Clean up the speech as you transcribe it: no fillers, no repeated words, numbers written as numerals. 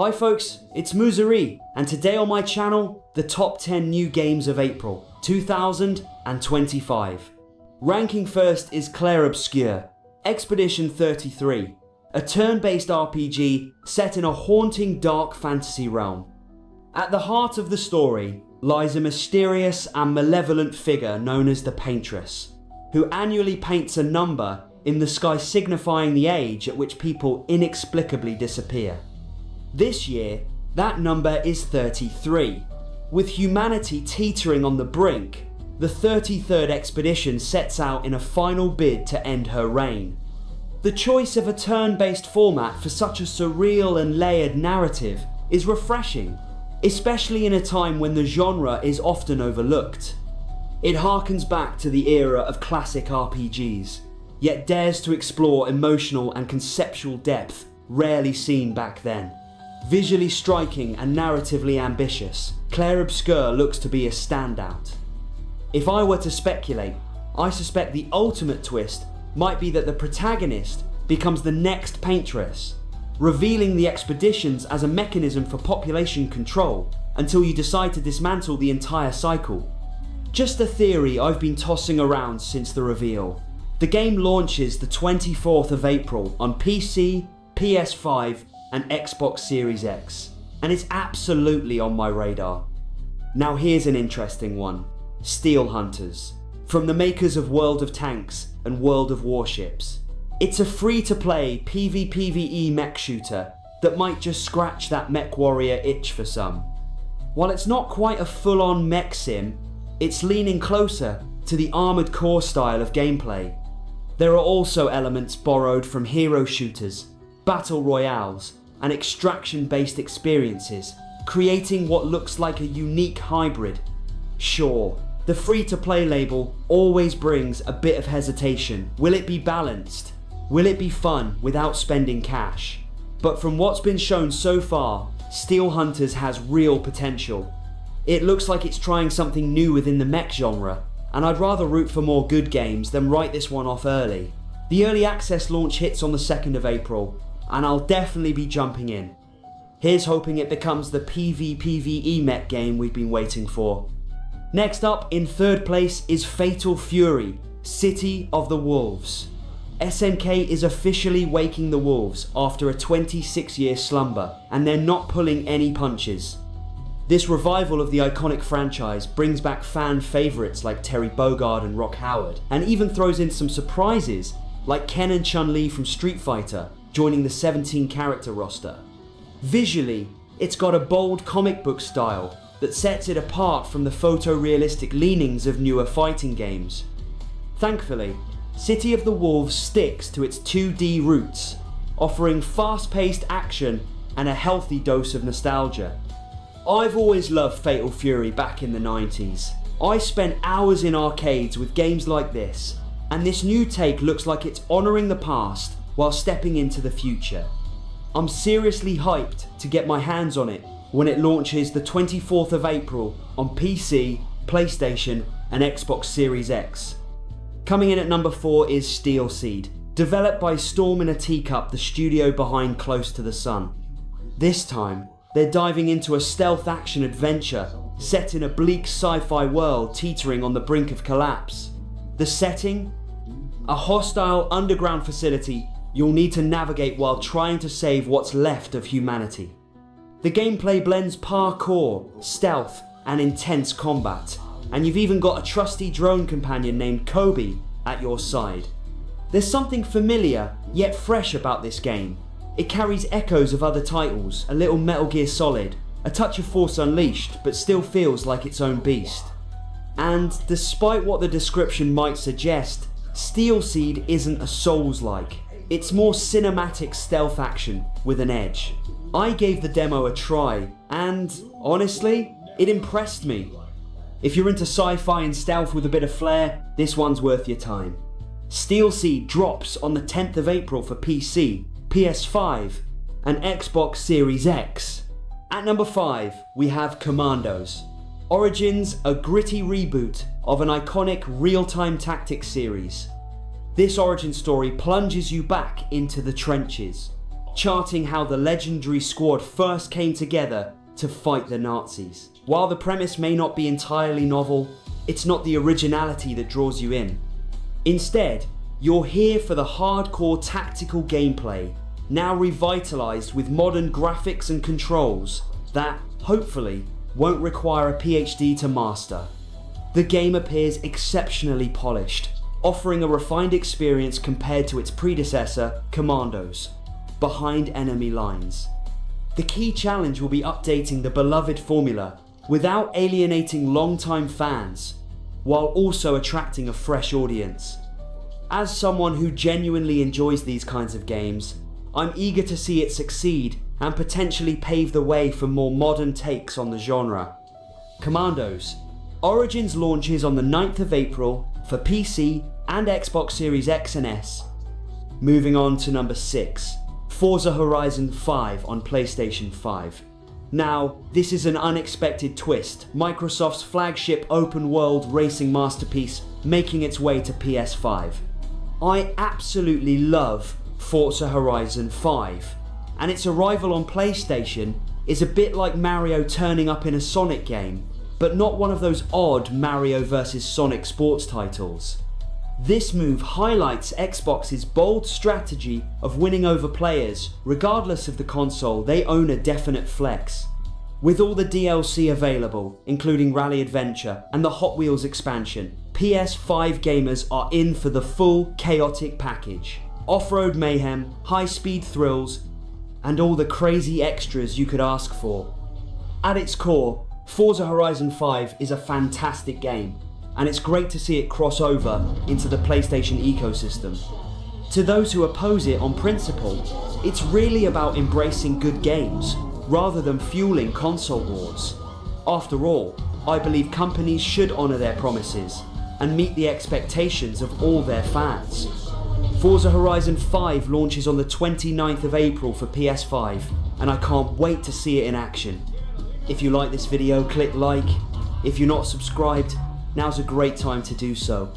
Hi folks, it's MuzerE, and today on my channel, the top 10 new games of April 2025. Ranking first is Clair Obscur, Expedition 33, a turn-based RPG set in a haunting dark fantasy realm. At the heart of the story lies a mysterious and malevolent figure known as the Paintress, who annually paints a number in the sky signifying the age at which people inexplicably disappear. This year, that number is 33. With humanity teetering on the brink, the 33rd expedition sets out in a final bid to end her reign. The choice of a turn-based format for such a surreal and layered narrative is refreshing, especially in a time when the genre is often overlooked. It harkens back to the era of classic RPGs, yet dares to explore emotional and conceptual depth rarely seen back then. Visually striking and narratively ambitious, Clair Obscur looks to be a standout. If I were to speculate, I suspect the ultimate twist might be that the protagonist becomes the next Paintress, revealing the expeditions as a mechanism for population control until you decide to dismantle the entire cycle. Just a theory I've been tossing around since the reveal. The game launches the 24th of April on PC, PS5, and Xbox Series X, and it's absolutely on my radar. Now here's an interesting one. Steel Hunters, from the makers of World of Tanks and World of Warships. It's a free-to-play PvPvE mech shooter that might just scratch that mech warrior itch for some. While it's not quite a full-on mech sim, it's leaning closer to the Armored Core style of gameplay. There are also elements borrowed from hero shooters, battle royales, and extraction-based experiences, creating what looks like a unique hybrid. Sure, the free-to-play label always brings a bit of hesitation. Will it be balanced? Will it be fun without spending cash? But from what's been shown so far, Steel Hunters has real potential. It looks like it's trying something new within the mech genre, and I'd rather root for more good games than write this one off early. The early access launch hits on the 2nd of April, and I'll definitely be jumping in. Here's hoping it becomes the PvPvE mech game we've been waiting for. Next up, in third place, is Fatal Fury, City of the Wolves. SNK is officially waking the wolves after a 26-year slumber, and they're not pulling any punches. This revival of the iconic franchise brings back fan favourites like Terry Bogard and Rock Howard, and even throws in some surprises like Ken and Chun-Li from Street Fighter, joining the 17-character roster. Visually, it's got a bold comic book style that sets it apart from the photorealistic leanings of newer fighting games. Thankfully, City of the Wolves sticks to its 2D roots, offering fast-paced action and a healthy dose of nostalgia. I've always loved Fatal Fury back in the 90s. I spent hours in arcades with games like this, and this new take looks like it's honouring the past while stepping into the future. I'm seriously hyped to get my hands on it when it launches the 24th of April on PC, PlayStation, and Xbox Series X. Coming in at number 4 is Steel Seed, developed by Storm in a Teacup, the studio behind Close to the Sun. This time, they're diving into a stealth action adventure set in a bleak sci-fi world teetering on the brink of collapse. The setting? A hostile underground facility you'll need to navigate while trying to save what's left of humanity. The gameplay blends parkour, stealth, and intense combat, and you've even got a trusty drone companion named Kobe at your side. There's something familiar yet fresh about this game. It carries echoes of other titles, a little Metal Gear Solid, a touch of Force Unleashed, but still feels like its own beast. And despite what the description might suggest, Steel Seed isn't a Souls-like. It's more cinematic stealth action with an edge. I gave the demo a try, and honestly, it impressed me. If you're into sci-fi and stealth with a bit of flair, this one's worth your time. Steel Seed drops on the 10th of April for PC, PS5, and Xbox Series X. At number 5, we have Commandos. Origins, a gritty reboot of an iconic real-time tactics series. This origin story plunges you back into the trenches, charting how the legendary squad first came together to fight the Nazis. While the premise may not be entirely novel, it's not the originality that draws you in. Instead, you're here for the hardcore tactical gameplay, now revitalized with modern graphics and controls that, hopefully, won't require a PhD to master. The game appears exceptionally polished, offering a refined experience compared to its predecessor, Commandos, Behind Enemy Lines. The key challenge will be updating the beloved formula without alienating long-time fans, while also attracting a fresh audience. As someone who genuinely enjoys these kinds of games, I'm eager to see it succeed and potentially pave the way for more modern takes on the genre. Commandos. Origins launches on the 9th of April for PC and Xbox Series X and S. Moving on to number 6, Forza Horizon 5 on PlayStation 5. Now, this is an unexpected twist, Microsoft's flagship open-world racing masterpiece making its way to PS5. I absolutely love Forza Horizon 5, and its arrival on PlayStation is a bit like Mario turning up in a Sonic game, but not one of those odd Mario vs Sonic sports titles. This move highlights Xbox's bold strategy of winning over players, regardless of the console. They own a definite flex. With all the DLC available, including Rally Adventure and the Hot Wheels expansion, PS5 gamers are in for the full chaotic package. Off-road mayhem, high-speed thrills, and all the crazy extras you could ask for. At its core, Forza Horizon 5 is a fantastic game, and it's great to see it cross over into the PlayStation ecosystem. To those who oppose it on principle, it's really about embracing good games, rather than fueling console wars. After all, I believe companies should honour their promises, and meet the expectations of all their fans. Forza Horizon 5 launches on the 29th of April for PS5, and I can't wait to see it in action. If you like this video, click like. If you're not subscribed, now's a great time to do so.